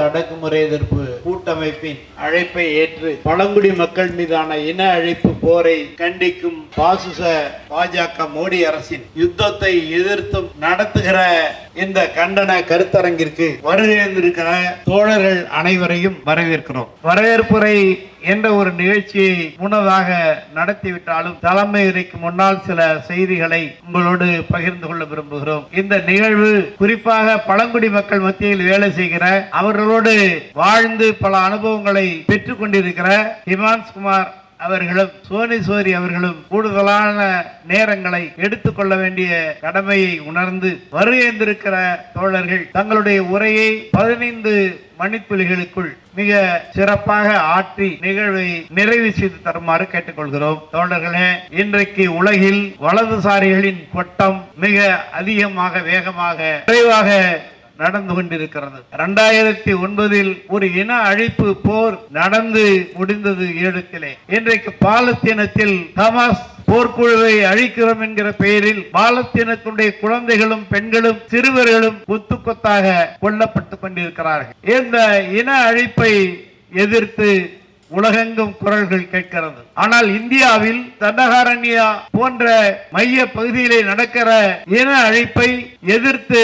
அடக்குமுறை எதிர்ப்பு கூட்டமைப்பின் அழைப்பை ஏற்று பழங்குடி மக்கள் மீதான இன அழிப்பு போரை கண்டிக்கும் பாசிச பாஜக மோடி அரசின் யுத்தத்தை எதிர்த்தும் நடத்துகிற இந்த கண்டன கருத்தரங்கிற்கு வருகின்ற தோழர்கள் அனைவரையும் வரவேற்கிறோம். வரவேற்புரை என்ற ஒரு நிகழ்ச்சியை முன்னதாக நடத்திவிட்டாலும் தலைமை உரைக்கு முன்னால் சில செய்திகளை உங்களோடு பகிர்ந்து கொள்ள விரும்புகிறோம். இந்த நிகழ்வு குறிப்பாக பழங்குடி மக்கள் மத்தியில் வேலை செய்கிற, அவர்களோடு வாழ்ந்து பல அனுபவங்களை பெற்றுக் கொண்டிருக்கிற ஹிமான்ஸ்குமார் அவர்களும் சோனி அவர்களும் கூடுதலான நேரங்களை எடுத்துக்கொள்ள வேண்டிய கடமையை உணர்ந்து வருகின்ற தோழர்கள் தங்களுடைய உரையை 15 மணித்துளிகளுக்குள் மிக சிறப்பாக ஆற்றி நிகழ்வை நிறைவு செய்து தருமாறு கேட்டுக்கொள்கிறோம். தோழர்களே, இன்றைக்கு உலகில் வலதுசாரிகளின் கொட்டம் மிக அதிகமாக வேகமாக விரைவாக நடந்து கொண்டிருக்கிறது. 2009 ஒரு இன அழிப்பு போர் நடந்து முடிந்தது ஈழத்திலே. இன்றைக்கு பாலஸ்தீனத்தில் ஹமாஸ் போர்க்குழுவை அழிக்கிறோம் என்கிற பெயரில் பாலஸ்தீனத்துடைய குழந்தைகளும் பெண்களும் சிறுவர்களும் கொத்து கொத்தாக கொல்லப்பட்டுக் கொண்டிருக்கிறார்கள். இந்த இன அழிப்பை எதிர்த்து உலகெங்கும் குரல்கள் கேட்கிறது. ஆனால் இந்தியாவில் தண்டகாரண்யா போன்ற மைய பகுதியிலே நடக்கிற இன அழிப்பை எதிர்த்து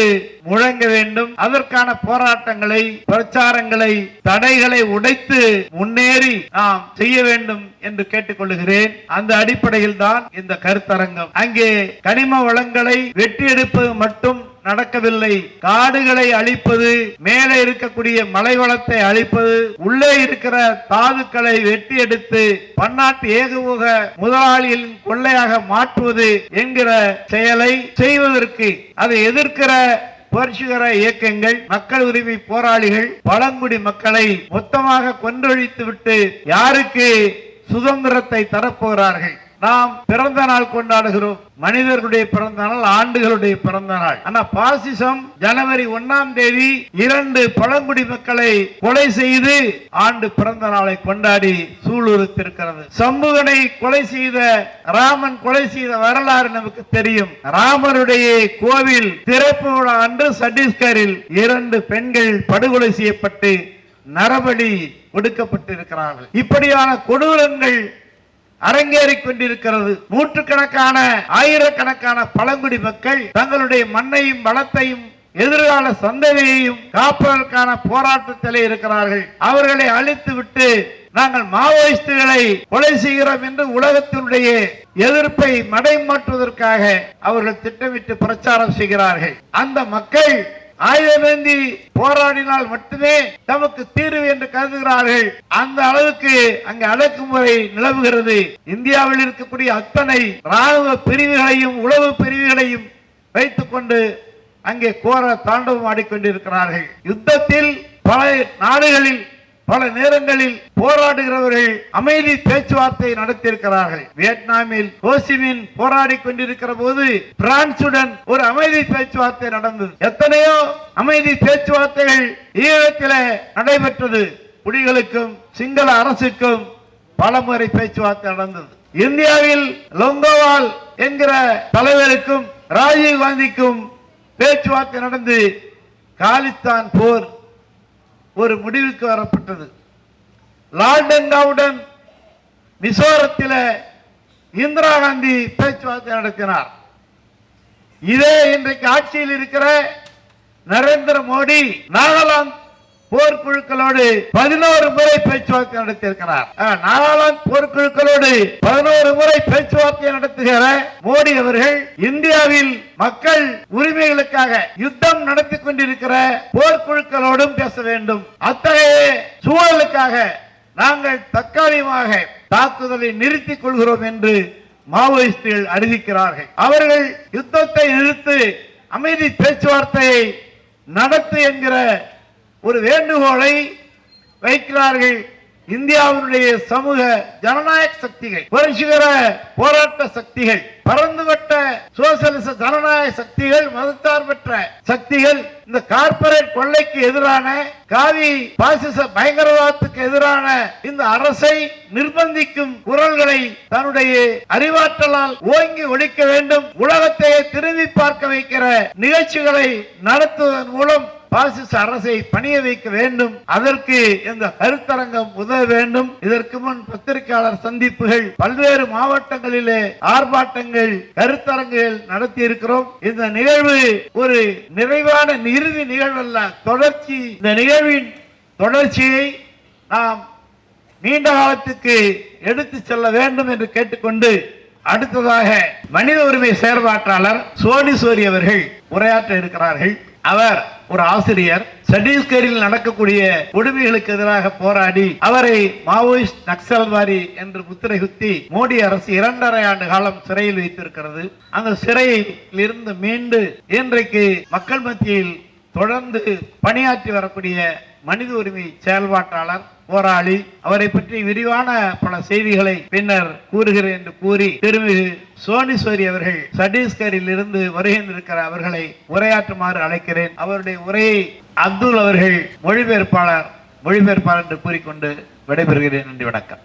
முழங்க வேண்டும். அதற்கான போராட்டங்களை, பிரச்சாரங்களை, தடைகளை உடைத்து முன்னேறி நாம் செய்ய வேண்டும் என்று கேட்டுக்கொள்கிறேன். அந்த அடிப்படையில் தான் இந்த கருத்தரங்கம். அங்கே கனிம வளங்களை வெட்டி எடுப்பது மட்டும் நடக்கவில்லை. காடுகளை அழிப்பது, மேலே இருக்கக்கூடிய மலை வளத்தை அழிப்பது, உள்ளே இருக்கிற தாதுக்களை வெட்டி எடுத்து பன்னாட்டு ஏகபோக முதலாளிகளின் கொள்ளையாக மாற்றுவது என்கிற செயலை செய்வதற்கு அதை எதிர்க்கிற புரட்சிகர இயக்கங்கள், மக்கள் உரிமை போராளிகள் பழங்குடி மக்களை மொத்தமாக கொன்றொழித்து விட்டு யாருக்கு சுதந்திரத்தை தரப்போகிறார்கள்? நாம் பிறந்த நாள் கொண்டாடுகிறோம். மனிதர்களுடைய பிறந்த நாள், ஆண்டுகளுடைய பிறந்த நாள். ஆனா பாசிசம் ஜனவரி 1ஆம் தேதி 2 பழங்குடி மக்களை கொலை செய்து ஆண்டு பிறந்த நாளை கொண்டாடி சூளுறுத்திருக்கிறது. சம்புகனை கொலை செய்த, ராமன் கொலை செய்த வரலாறு நமக்கு தெரியும். ராமருடைய கோவில் திறப்பு விழா அன்று சத்தீஸ்கரில் 2 பெண்கள் படுகொலை செய்யப்பட்டு நரபலி ஒடுக்கப்பட்டிருக்கிறார்கள். இப்படியான கொடூரங்கள் அரங்கேறிக் கொண்டிருக்கிறது. நூற்றுக்கணக்கான, ஆயிரக்கணக்கான பழங்குடி மக்கள் தங்களுடைய மண்ணையும் வளத்தையும் எதிர்கால சந்ததியையும் காப்பதற்கான போராட்டத்திலே இருக்கிறார்கள். அவர்களை அழித்து விட்டு நாங்கள் மாவோயிஸ்டுகளை கொலை செய்கிறோம் என்று உலகத்தினுடைய எதிர்ப்பை மடைமாற்றுவதற்காக அவர்கள் திட்டமிட்டு பிரச்சாரம் செய்கிறார்கள். அந்த மக்கள் ஆயுதமேந்தி போராடினால் மட்டுமே நமக்கு தீர்வு என்று கருதுகிறார்கள். அந்த அளவுக்கு அங்கு அடக்குமுறை நிலவுகிறது. இந்தியாவில் இருக்கக்கூடிய அத்தனை ராணுவ பிரிவுகளையும் உளவு பிரிவுகளையும் வைத்துக் கொண்டு அங்கே கோர தாண்டவம் ஆடிக்கொண்டிருக்கிறார்கள். யுத்தத்தில் பல நாடுகளில் பல நேரங்களில் போராடுகிறவர்கள் அமைதி பேச்சுவார்த்தை நடத்தியிருக்கிறார்கள். வியட்நாமில் ஹோசிமின் போராடி கொண்டிருக்கிற போது பிரான்சுடன் ஒரு அமைதி பேச்சுவார்த்தை நடந்தது. எத்தனையோ அமைதி பேச்சுவார்த்தைகள் ஈழத்தில் நடைபெற்றது. புலிகளுக்கும் சிங்கள அரசுக்கும் பலமுறை பேச்சுவார்த்தை நடந்தது. இந்தியாவில் லோங்கோவால் என்கிற தலைவருக்கும் ராஜீவ் காந்திக்கும் பேச்சுவார்த்தை நடந்து காலிஸ்தான் போர் ஒரு முடிவுக்கு வரப்பட்டது. லால்டெங்காவுடன் மிசோரத்தில் இந்திரா காந்தி பேச்சுவார்த்தை நடத்தினார். இதே இன்றைக்கு ஆட்சியில் இருக்கிற நரேந்திர மோடி நாகாலாந்து போர்க்குழுக்களோடு 11 முறை பேச்சுவார்த்தை நடத்தியிருக்கிறார். நாகாலாந்து போர்க்குழுக்களோடு 11 முறை பேச்சுவார்த்தை நடத்துகிற மோடி அவர்கள் இந்தியாவில் மக்கள் உரிமைகளுக்காக யுத்தம் நடத்தி கொண்டிருக்கிற போர்க்குழுக்களோடும் பேச வேண்டும். அத்தகைய சூழலுக்காக நாங்கள் தற்காலிகமாக தாக்குதலை நிறுத்திக் கொள்கிறோம் என்று மாவோயிஸ்டுகள் அறிவிக்கிறார்கள். அவர்கள் யுத்தத்தை நிறுத்து, அமைதி பேச்சுவார்த்தையை நடத்து என்கிற ஒரு வேண்டுகோளை வைக்கிறார்கள். இந்தியாவுடைய சமூக ஜனநாயக சக்திகள், புரட்சிகர போராட்ட சக்திகள், பரந்துபட்ட சோசியலிச ஜனநாயக சக்திகள், மதச்சார்பற்ற சக்திகள் இந்த கார்ப்பரேட் கொள்ளைக்கு எதிரான, காவி பாசிச பயங்கரவாதத்துக்கு எதிரான இந்த அரசை நிர்பந்திக்கும் குரல்களை தன்னுடைய அறிவாற்றலால் ஓங்கி ஒழிக்க வேண்டும். உலகத்தை திரும்பி பார்க்க வைக்கிற நிகழ்ச்சிகளை நடத்துவதன் மூலம் பாசிச அரசை பணிய வைக்க வேண்டும். அதற்கு இந்த கருத்தரங்கம் உதவ வேண்டும். இதற்கு முன் பத்திரிகையாளர் சந்திப்புகள், பல்வேறு மாவட்டங்களிலே ஆர்ப்பாட்டங்கள், கருத்தரங்குகள் நடத்தி இருக்கிறோம். இந்த நிகழ்வு ஒரு நிறைவான இறுதி நிகழ்வு அல்ல, தொடர்ச்சி. இந்த நிகழ்வின் தொடர்ச்சியை நாம் நீண்ட காலத்துக்கு எடுத்து செல்ல வேண்டும் என்று கேட்டுக்கொண்டு, அடுத்ததாக மனித உரிமை செயற்பாட்டாளர் சோனீஸ்வரி அவர்கள் உரையாற்ற இருக்கிறார்கள். அவர் ஒரு ஆசிரியர். சத்தீஸ்கரில் நடக்கக்கூடிய கொடுமைகளுக்கு எதிராக போராடி அவரை மாவோயிஸ்ட் நக்சல்வாதி என்று முத்திரை குத்தி மோடி அரசு 2.5 ஆண்டு காலம் சிறையில் வைத்திருக்கிறது. அந்த சிறையில் இருந்து மீண்டு இன்றைக்கு மக்கள் மத்தியில் தொடர்ந்து பணியாற்றி வரக்கூடிய மனித உரிமை செயல்பாட்டாளர், போராளி. அவரை பற்றி விரிவான பல செய்திகளை பின்னர் கூறுகிறேன் என்று கூறி திருமிகு சோனீஸ்வரி அவர்கள் சத்தீஸ்கரில் இருந்து வருகின்றிருக்கிற அவர்களை உரையாற்றுமாறு அழைக்கிறேன். அவருடைய உரையை அப்துல் அவர்கள் மொழிபெயர்ப்பாளர் என்று கூறிக்கொண்டு விடைபெறுகிறேன். நன்றி, வணக்கம்.